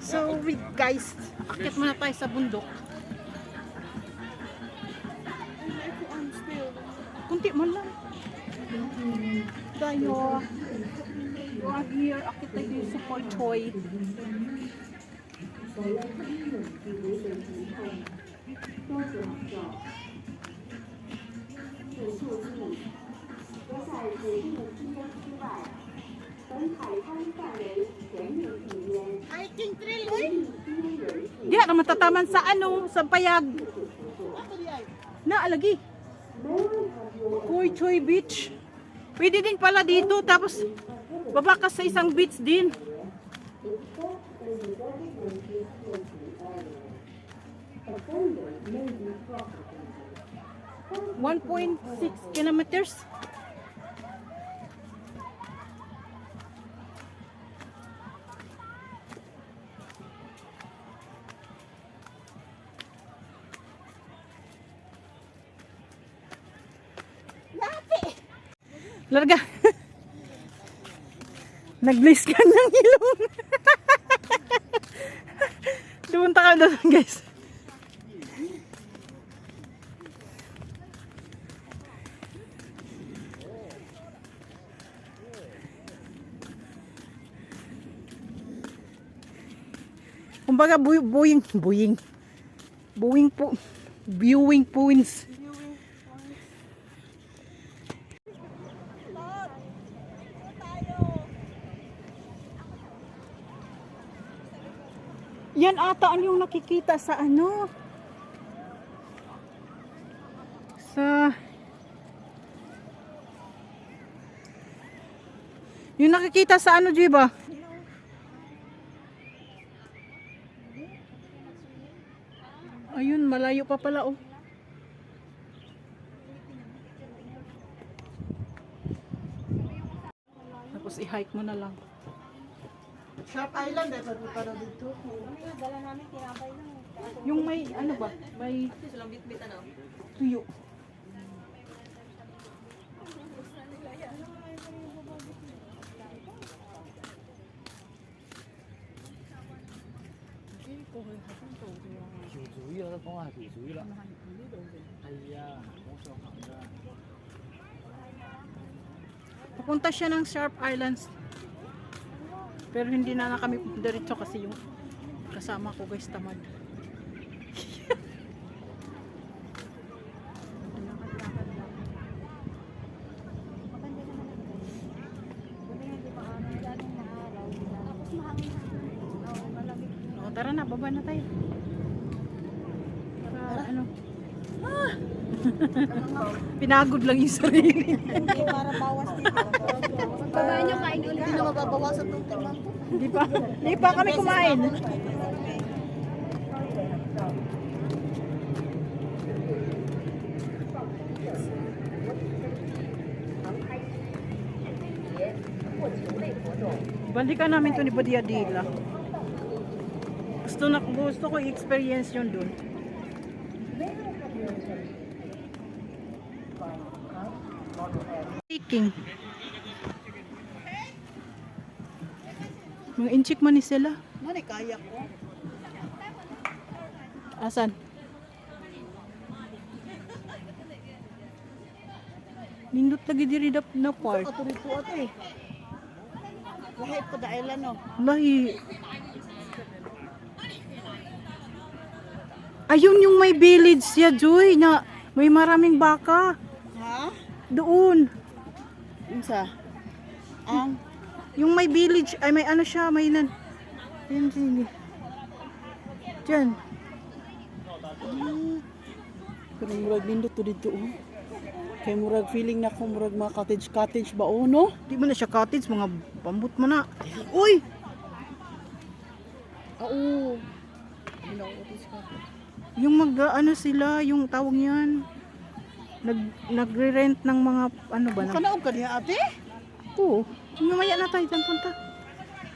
So, guys, akit muna tayo sa bundok. Kunti man lang. Tayo. You are here. Akit tayo sa Poi Choi. Di na matataman sa ano, sa payag. Na alagi. Poi Choi Beach. Pwede din pala dito, tapos baba ka sa isang beach din. 1.6 kilometers. Larga. Nag-blaze ka ng ilong. Dumunta ka doon, guys. Kumbaga viewing points. Yan ata ang yung nakikita sa ano? Yung nakikita sa ano, Jiba? Ayun, malayo pa pala, oh. Tapos i-hike mo na lang. Sharp Island, eh, pagpunta na dito. Dala namin tinapay lang. Yung may, ano ba? May tuyo. Papunta siya ng Sharp Islands. Pero hindi na kami diretso kasi yung kasama ko, guys, tamad. O, tara na, baba na tayo. Para ano? Pinagod lang yung sarili. Hindi para bawas dito. Babae nyo kain ulit. Hindi na mababawasan itong timbang ko. Hindi pa kami kumain. Balikan namin to ni Badiadila. Gusto ko i-experience yun dun. Hiking. Mga inchik man ni sila. Mani kaya ko. Asan? Nindot lagi diri na part. Ato rito ate. Lahit ko da island, no? Lahi. Ayun yung may village siya, Joy, na may maraming baka. Ha? Doon. Insa? Ang? Yung may village, ay may ano siya, may nan. Yan, sige. Diyan. Pero murag nindot to dito, oh. Kaya murag feeling na ko murag mga cottage ba, oh, no? Di mo na siya cottage, mga pambut mo na. Uy! Oo. Ano, cottage cottage. Yung ano sila, yung tawag yan. Nagre-rent ng mga, ano ba na? Kanaog ka niya, ate? Oo. Mamaya na tayo, dyan punta.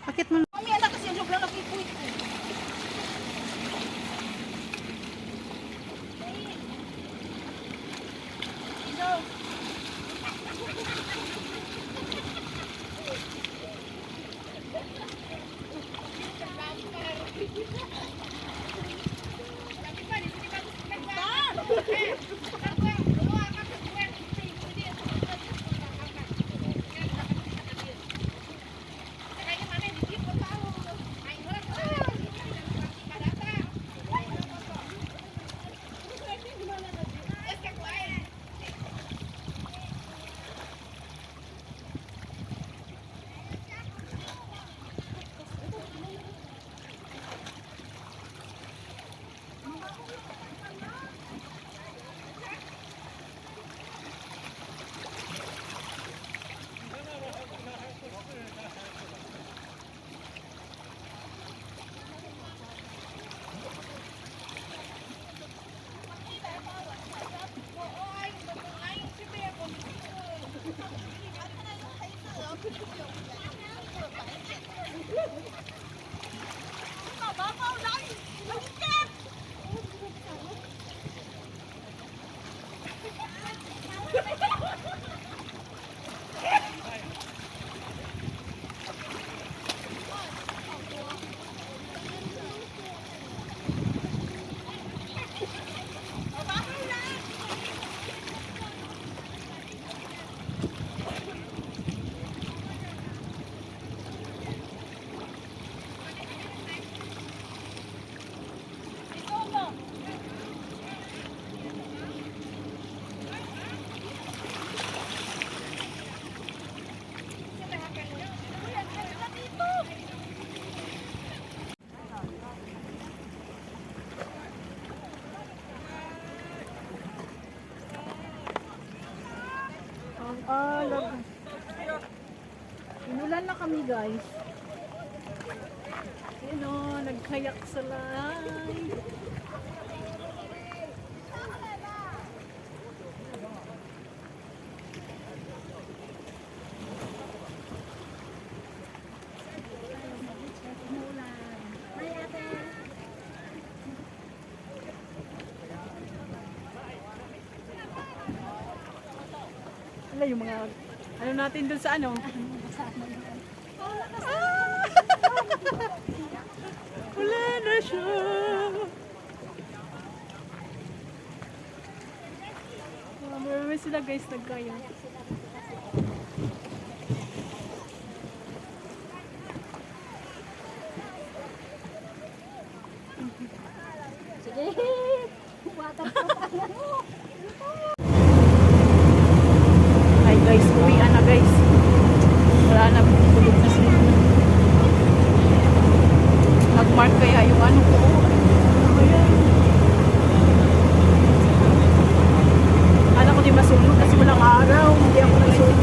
Akit mo na. Mami, anak kasi yung lang nakipuit ko. guys. Yun o, nagkayak sa lay. Wala yung mga ano natin dun sa ano. Wala na siya. Marami sila guys nagkaya. Sige. Waterproof. Ay guys, uwian na guys. Wala na, tulog na sila. Nag-mark kaya yung ano ko. Alam ko di masulog kasi walang araw. Hindi ako nagsulog.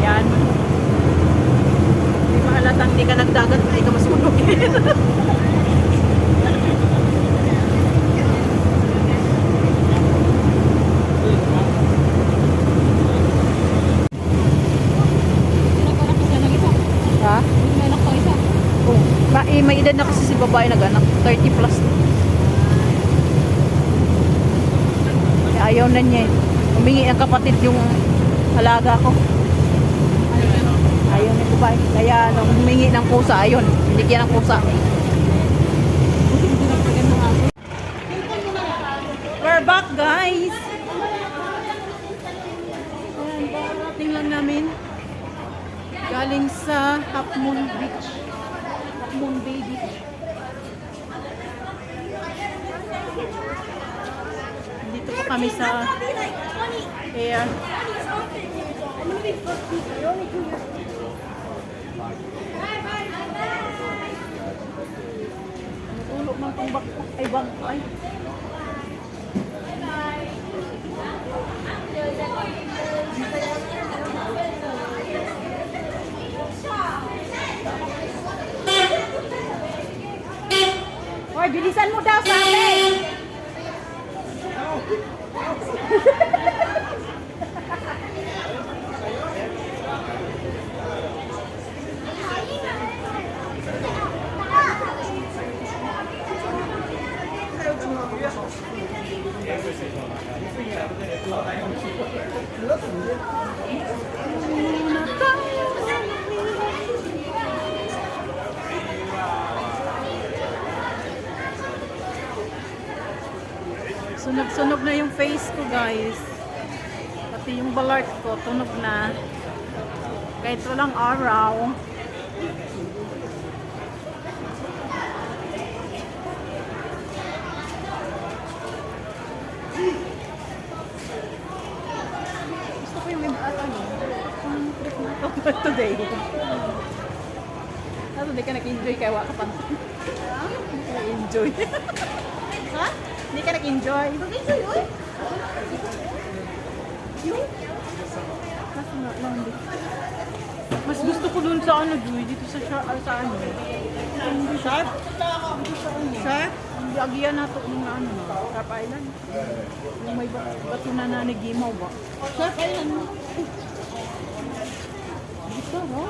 Yan. Hindi mahalatang hindi ka nagdagat, hindi ka masulog. Ha? May anak ko isa. Oh, may edad na kasi si babae nag-anak, 30 plus. Kaya ayaw na niya eh. Humingi ng kapatid yung alaga ko. Ayaw na babae. Kaya nung humingi ng pusa, ayun, binigyan ng pusa. We're back guys! Ayan, parating lang namin. Galing sa Half Moon Beach. Half Moon Bay Beach. Dito po kami sa air. Natulog man kong ay bangkay. Hoy, bilisan mo daw sa amin! Sunog-sunog na yung face ko guys. Pati yung balat ko tunog na. Kahit walang araw. Gusto ko yung today. Hindi ka nag-enjoy kaya waka pa. Hindi ka nag-enjoy. Ha? Hindi ka nag-enjoy. Nag-enjoy, oy? Yung? Kasi na lang din. Mas gusto ko dun sa ano, Joy, dito sa ano. Sharp? Sharp? Hindi agiyan na ito yung ano, Sharp Island. Yung may bato na nanigimaw ba? Sharp Island. Dito, no?